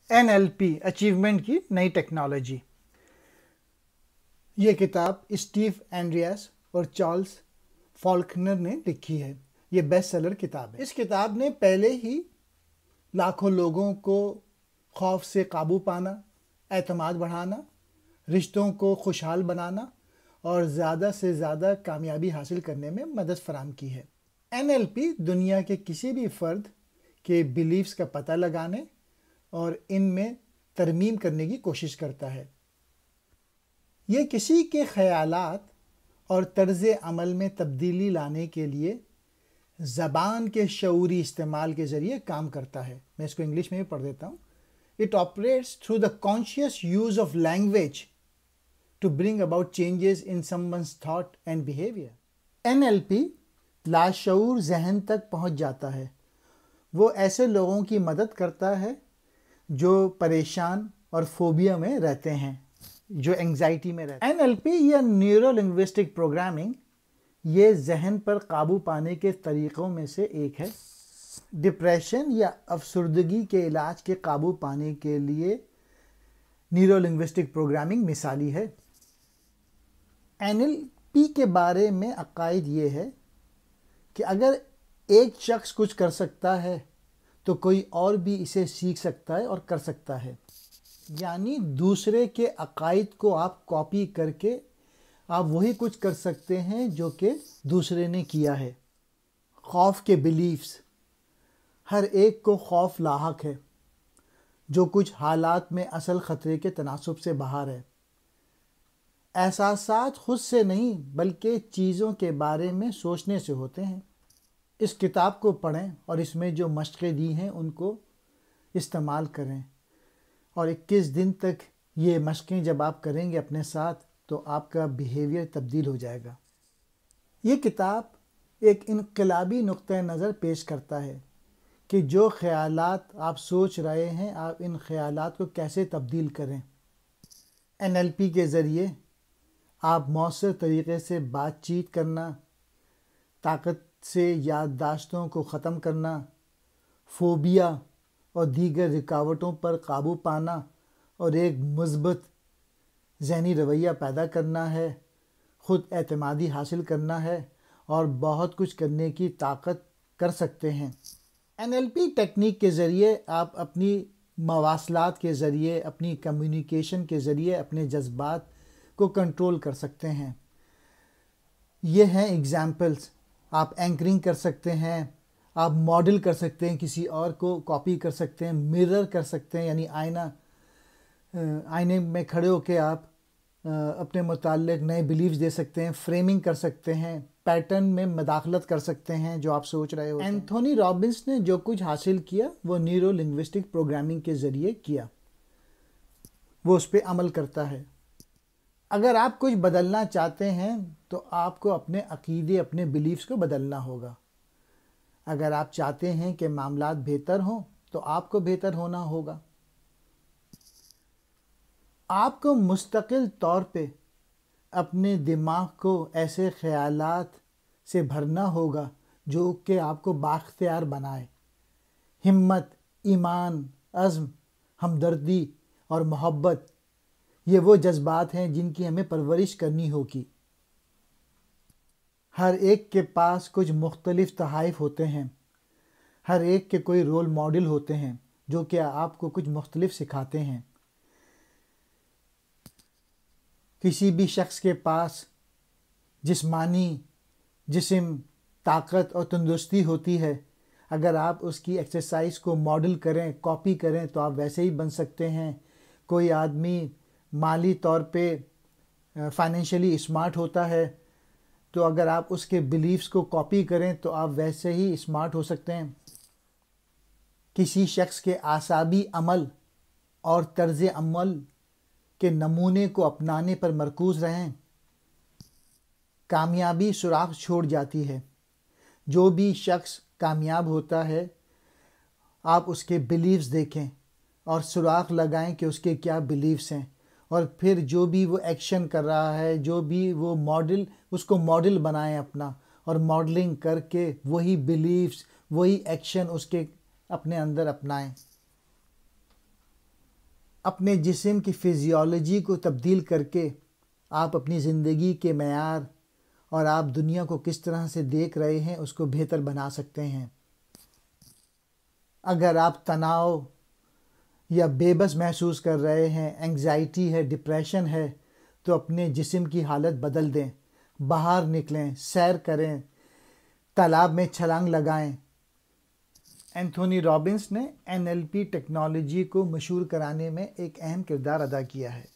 NLP achievement کی نئی technology. یہ کتاب اسٹیو اینڈریاس اور چارلز فالکنر نے لکھی ہے. یہ بیسٹ سیلر کتاب ہے. اس کتاب نے پہلے ہی لاکھوں لوگوں کو خوف سے قابو پانا، اعتماد بڑھانا، رشتوں کو خوشحال بنانا اور زیادہ سے زیادہ کامیابی حاصل کرنے میں مدد فراہم کی ہے. NLP دنیا کے کسی بھی فرد کے بیلیفز کا پتہ لگانے اور ان میں ترمیم کرنے کی کوشش کرتا ہے. یہ کسی کے خیالات اور طرز عمل میں تبدیلی لانے کے لیے زبان کے شعوری استعمال کے ذریعے کام کرتا ہے. میں اس کو انگلش میں بھی پڑھ دیتا ہوں. It operates through the conscious use of language to bring about changes in someone's thought and behavior. NLP لاشعور ذہن تک پہنچ جاتا ہے. وہ ایسے لوگوں کی مدد کرتا ہے جو پریشان اور فوبیا میں رہتے ہیں، جو انگزائٹی میں رہتے ہیں. NLP یا نیورو لنگوسٹک پروگرامنگ یہ ذہن پر قابو پانے کے طریقوں میں سے ایک ہے. ڈپریشن یا افسردگی کے علاج کے قابو پانے کے لیے نیورو لنگوسٹک پروگرامنگ مثالی ہے. NLP کے بارے میں عقائد یہ ہے کہ اگر ایک شخص کچھ کر سکتا ہے تو کوئی اور بھی اسے سیکھ سکتا ہے اور کر سکتا ہے. یعنی دوسرے کے عقائد کو آپ کاپی کر کے آپ وہی کچھ کر سکتے ہیں جو کہ دوسرے نے کیا ہے. خوف کے بلیفز، ہر ایک کو خوف لاحق ہے جو کچھ حالات میں اصل خطرے کے تناسب سے باہر ہے. احساسات خود سے نہیں بلکہ چیزوں کے بارے میں سوچنے سے ہوتے ہیں. اس کتاب کو پڑھیں اور اس میں جو مشقیں دی ہیں ان کو استعمال کریں، اور 21 دن تک یہ مشقیں جب آپ کریں گے اپنے ساتھ تو آپ کا بیہیویئر تبدیل ہو جائے گا. یہ کتاب ایک انقلابی نقطہ نظر پیش کرتا ہے کہ جو خیالات آپ سوچ رہے ہیں آپ ان خیالات کو کیسے تبدیل کریں. NLP کے ذریعے آپ مؤثر طریقے سے بات چیت کرنا، طاقت سے یادداشتوں کو ختم کرنا، فوبیا اور دیگر رکاوٹوں پر قابو پانا اور ایک مثبت ذہنی رویہ پیدا کرنا ہے، خود اعتمادی حاصل کرنا ہے اور بہت کچھ کرنے کی طاقت کر سکتے ہیں. NLP ٹیکنیک کے ذریعے آپ اپنی مواصلات کے ذریعے، اپنی کمیونیکیشن کے ذریعے اپنے جذبات کو کنٹرول کر سکتے ہیں. یہ ہیں ایگزامپلس. آپ اینکرنگ کر سکتے ہیں، آپ ماڈل کر سکتے ہیں، کسی اور کو کاپی کر سکتے ہیں، مرر کر سکتے ہیں یعنی آئینے میں کھڑے ہو کے آپ اپنے متعلق نئے بلیفز دے سکتے ہیں، فریمنگ کر سکتے ہیں، پیٹرن میں مداخلت کر سکتے ہیں جو آپ سوچ رہے ہوتے ہیں. اینتھونی رابنس نے جو کچھ حاصل کیا وہ نیورو لنگوسٹک پروگرامنگ کے ذریعے کیا. وہ اس پہ عمل کرتا ہے. اگر آپ کچھ بدلنا چاہتے ہیں تو آپ کو اپنے عقیدے، اپنے بیلیفز کو بدلنا ہوگا. اگر آپ چاہتے ہیں کہ معاملات بہتر ہوں تو آپ کو بہتر ہونا ہوگا. آپ کو مستقل طور پہ اپنے دماغ کو ایسے خیالات سے بھرنا ہوگا جو کہ آپ کو بااختیار بنائے. ہمت، ایمان، عزم، ہمدردی اور محبت یہ وہ جذبات ہیں جن کی ہمیں پرورش کرنی ہوگی. ہر ایک کے پاس کچھ مختلف تحائف ہوتے ہیں. ہر ایک کے کوئی رول ماڈل ہوتے ہیں جو کہ آپ کو کچھ مختلف سکھاتے ہیں. کسی بھی شخص کے پاس جسمانی جسم، طاقت اور تندرستی ہوتی ہے. اگر آپ اس کی ایکسرسائز کو ماڈل کریں، کاپی کریں تو آپ ویسے ہی بن سکتے ہیں. کوئی آدمی مالی طور پہ فائنینشلی اسمارٹ ہوتا ہے تو اگر آپ اس کے بیلیفز کو کاپی کریں تو آپ ویسے ہی اسمارٹ ہو سکتے ہیں. کسی شخص کے اعصابی عمل اور طرز عمل کے نمونے کو اپنانے پر مرکوز رہیں. کامیابی سراغ چھوڑ جاتی ہے. جو بھی شخص کامیاب ہوتا ہے آپ اس کے بیلیفز دیکھیں اور سراغ لگائیں کہ اس کے کیا بیلیفز ہیں، اور پھر جو بھی وہ ایکشن کر رہا ہے، جو بھی وہ ماڈل، اس کو ماڈل بنائیں اپنا، اور ماڈلنگ کر کے وہی بیلیفز، وہی ایکشن اس کے اپنے اندر اپنائیں. اپنے جسم کی فزیولوجی کو تبدیل کر کے آپ اپنی زندگی کے معیار اور آپ دنیا کو کس طرح سے دیکھ رہے ہیں اس کو بہتر بنا سکتے ہیں۔ اگر آپ تناؤ یا بے بس محسوس کر رہے ہیں، انگزائٹی ہے، ڈپریشن ہے، تو اپنے جسم کی حالت بدل دیں، باہر نکلیں، سیر کریں، تالاب میں چھلانگ لگائیں۔ اینتھونی رابنس نے NLP ٹیکنالوجی کو مشہور کرانے میں ایک اہم کردار ادا کیا ہے۔